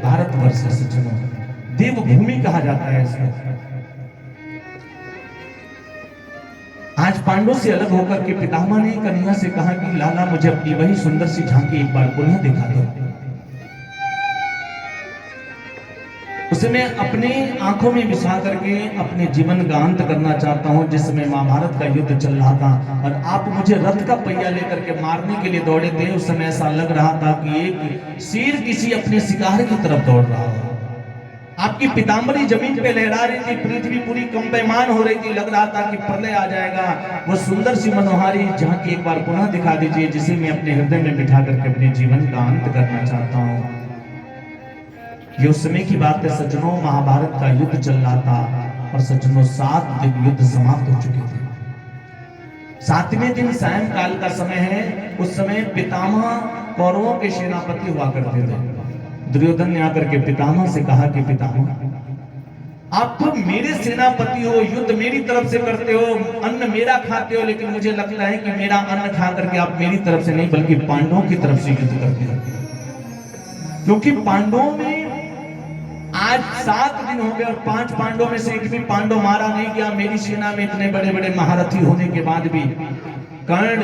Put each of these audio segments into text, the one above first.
भारतवर्ष है सज्जनों, देवभूमि कहा जाता है इसको। आज पांडव से अलग होकर के पितामह ने कन्हैया से कहा कि लाला मुझे अपनी वही सुंदर सी झांकी एक बार पुनः दिखा दो। उसे मैं अपने आंखों में बिछा करके अपने जीवन का अंत करना चाहता हूं। जिस समय महाभारत का युद्ध चल रहा था और आप मुझे रथ का पहिया लेकर के मारने के लिए दौड़े थे, उस समय ऐसा लग रहा था कि एक शेर किसी अपने शिकार की तरफ दौड़ रहा हो। आपकी पीतांबरी जमीन पे लहरा रही थी, पृथ्वी पूरी कंपयमान हो रही थी, लग रहा था कि प्रलय आ जाएगा। वो सुंदर सी मनोहारी झांकी एक बार पुनः दिखा दीजिए, जिसे मैं अपने हृदय में बिठा करके अपने जीवन का अंत करना चाहता हूँ। ये उस समय की बात है सज्जनों, महाभारत का युद्ध चल रहा था और सज्जनों 7 दिन युद्ध समाप्त हो चुके थे। 7वें दिन सायंकाल का समय है। उस समय पितामह कौरवों के सेनापति हुआ करते थे। दुर्योधन ने आकर के पितामह से कहा कि पितामह आप तो मेरे सेनापति हो, युद्ध मेरी तरफ से करते हो, अन्न मेरा खाते हो, लेकिन मुझे लगता है कि मेरा अन्न खा करके आप मेरी तरफ से नहीं बल्कि पांडवों की तरफ से युद्ध करते हो। क्योंकि पांडवों में आज 7 दिन हो गए और 5 पांडवों में से एक भी पांडव मारा नहीं गया। मेरी सेना में इतने बड़े बड़े महारथी होने के बाद भी, कर्ण,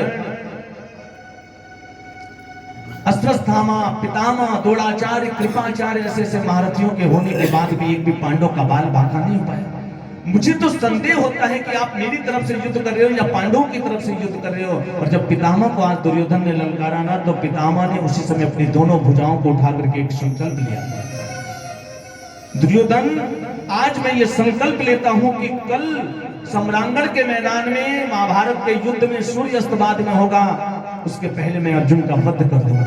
अश्वत्थामा, पितामह, द्रोणाचार्य, कृपाचार्य ऐसे ऐसे महारथियों के होने के बाद भी एक भी पांडव का बाल बांका नहीं हो पाया। मुझे तो संदेह होता है कि आप मेरी तरफ से युद्ध कर रहे हो या पांडवों की तरफ से युद्ध कर रहे हो। और जब पितामह को आज दुर्योधन ने ललकारा ना, तो पितामह ने उसी समय अपनी दोनों भुजाओं को उठा करके एक संकल्प लिया। दुर्योधन, आज मैं ये संकल्प लेता हूं कि कल सम्रांगण के मैदान में महाभारत के युद्ध में सूर्यास्त बाद में होगा, उसके पहले मैं अर्जुन का वध कर दूंगा।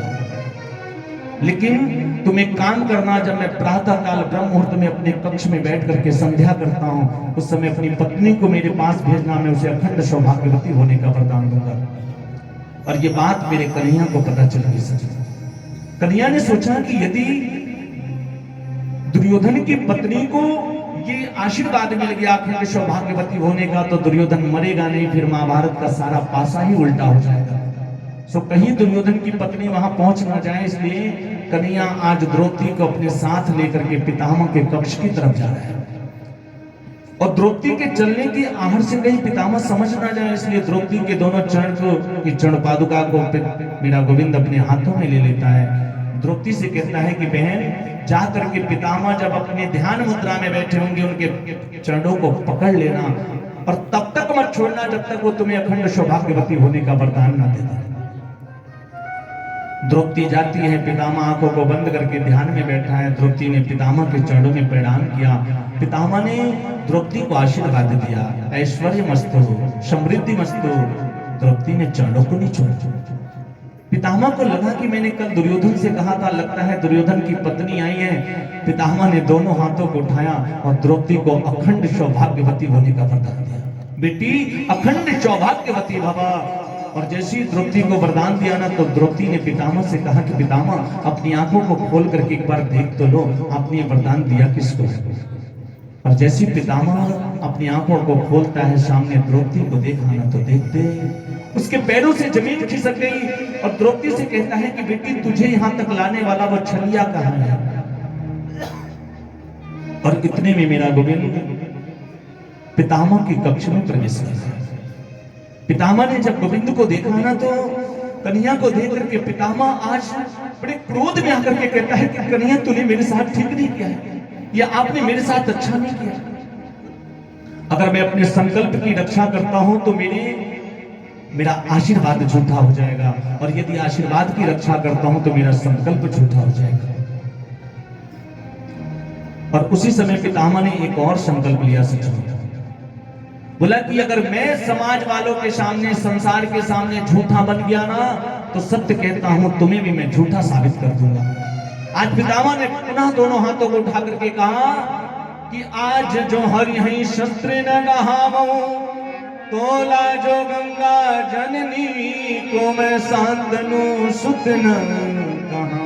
लेकिन तुम एक काम करना, जब मैं प्रातः काल ब्रह्म मुहूर्त में अपने कक्ष में बैठ करके संध्या करता हूं, उस समय अपनी पत्नी को मेरे पास भेजना, मैं उसे अखंड सौभाग्यवती होने का वरदान दूंगा। और ये बात मेरे कन्हैया को पता चल गई। कन्हैया ने सोचा कि यदि दुर्योधन की पत्नी को ये आशीर्वाद मिल गया अखंड सौभाग्यवती होने का, तो दुर्योधन मरेगा नहीं, फिर महाभारत का सारा पासा ही उल्टा हो जाएगा। सो कहीं दुर्योधन की पत्नी वहां पहुंच ना जाए, इसलिए कन्हैया आज द्रौपदी को अपने साथ लेकर के पितामह के कक्ष की तरफ जा रहा है। और द्रौपदी के चलने की आहट से कहीं पितामह समझ ना जाए, इसलिए द्रौपदी के दोनों चरण की चरण पादुका को मेरा गोविंद अपने हाथों में ले लेता है। द्रौपदी से कहता है कि बहन, जा करके पितामह जब अपने ध्यान मुद्रा में बैठे होंगे उनके चरणों को पकड़ लेना और तब तक मत छोड़ना जब तक वो तुम्हें अखंड सौभाग्यवती होने का वरदान ना देता। द्रौपदी जाती है, पितामह आंखों को बंद करके ध्यान में बैठा है। द्रौपदी ने पितामह के चरणों में प्रणाम किया। पितामह ने द्रौपदी को आशीर्वाद दिया, ऐश्वर्य मस्तु, समृद्धि मस्तु। द्रौपदी ने चरणों को नहीं छोड़ा। पितामह को लगा कि मैंने कल दुर्योधन से कहा था, लगता है दुर्योधन की पत्नी आई है। पितामह ने दोनों हाथों को उठाया और द्रौपदी को अखंड सौभाग्यवती होने का वरदान दिया। बेटी, अखंड सौभाग्यवती भव। और जैसे ही द्रौपदी को वरदान दिया ना, तो द्रौपदी ने पितामह से कहा कि पितामह, अपनी आंखों को खोल करके एक बार देख तो लो, आपने वरदान दिया किसको। और जैसे पितामह अपनी आंखों को खोलता है, सामने द्रौपदी को देखा ना, तो देखते उसके पैरों से जमीन खिसक गई और द्रौपदी से कहता है कि बेटी, तुझे यहां तक लाने वाला वो छलिया कहां है। और इतने में मेरा गोविंद पितामह की कक्ष में प्रवेश किया। पितामह ने जब गोविंद को देखा ना, तो कन्हैया को देख करके पितामह आज बड़े क्रोध में आकर के कहता है कि कन्हैया, तूने मेरे साथ ठीक नहीं किया है, या आपने मेरे साथ अच्छा नहीं किया। अगर मैं अपने संकल्प की रक्षा करता हूं तो मेरा आशीर्वाद झूठा हो जाएगा, और यदि आशीर्वाद की रक्षा करता हूं तो मेरा संकल्प झूठा हो जाएगा। और उसी समय पितामह ने एक और संकल्प लिया। सचिव बोला कि अगर मैं समाज वालों के सामने, संसार के सामने झूठा बन गया ना, तो सत्य कहता हूं तुम्हें भी मैं झूठा साबित कर दूंगा। आज पितामह ने पुनः दोनों हाथों को उठा करके कहा कि आज जो हर यही शस्त्र न गहावो, तोला जो गंगा जननी को मैं शांतनु सुत न कहा।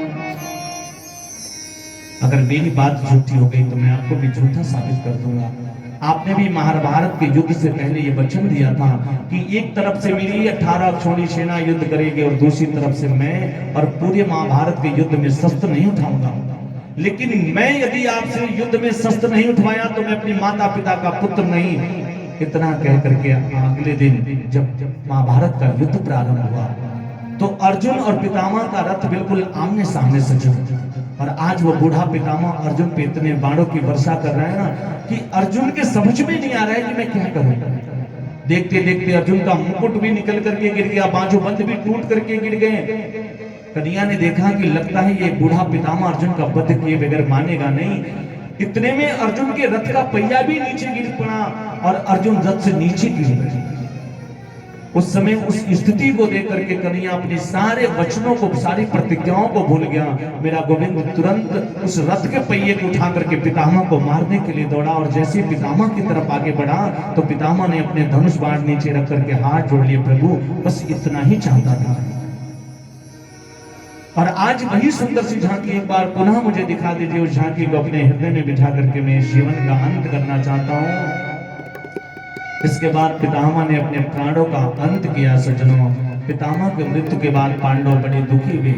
अगर मेरी बात झूठी हो गई तो मैं आपको भी झूठा साबित कर दूंगा। आपने भी महाभारत के युद्ध से पहले ये वचन दिया था कि एक तरफ से मेरी 18 अक्षौणी सेना युद्ध करेगी और दूसरी तरफ से मैं, और पूरे महाभारत के युद्ध में शस्त्र नहीं उठाऊंगा। लेकिन मैं यदि आपसे युद्ध में शस्त्र नहीं उठवाया तो मैं अपनी माता पिता का पुत्र नहीं। इतना कह करके अगले दिन जब महाभारत का युद्ध प्रारंभ हुआ तो अर्जुन और पितामह का रथ बिल्कुल आमने सामने सजा, और आज वो बूढ़ा पितामह अर्जुन पे इतने बाणों की वर्षा कर रहा है ना कि अर्जुन के समझ में नहीं आ रहा है कि मैं क्या करूं। देखते देखते अर्जुन का मुकुट भी निकल करके गिर गया, बाजूबंद भी टूट करके गिर गए। कन्हैया ने देखा कि लगता है ये बूढ़ा पितामह अर्जुन का वध किए बगैर मानेगा नहीं। इतने में अर्जुन के रथ का पहिया भी नीचे गिर पड़ा और अर्जुन रथ से नीचे गिर गए। उस समय उस स्थिति को देख करके कन्हैया अपने सारे वचनों को, सारी प्रतिज्ञाओं को भूल गया। मेरा गोविंद तुरंत उस रथ के पहिए को उठा करके पितामह को मारने के लिए दौड़ा, और जैसे पितामह की तरफ आगे बढ़ा तो पितामह ने अपने धनुष बाण नीचे रख करके हाथ जोड़ लिए, प्रभु बस इतना ही चाहता था। और आज वही सुंदर सी झांकी एक बार पुनः मुझे दिखा दीजिए। उस झांकी को अपने हृदय में बिठा करके मैं जीवन का अंत करना चाहता हूँ। इसके बाद पितामह ने अपने प्राणों का अंत किया। सज्जनों, पितामह की मृत्यु के बाद पांडव बड़े दुखी हुए।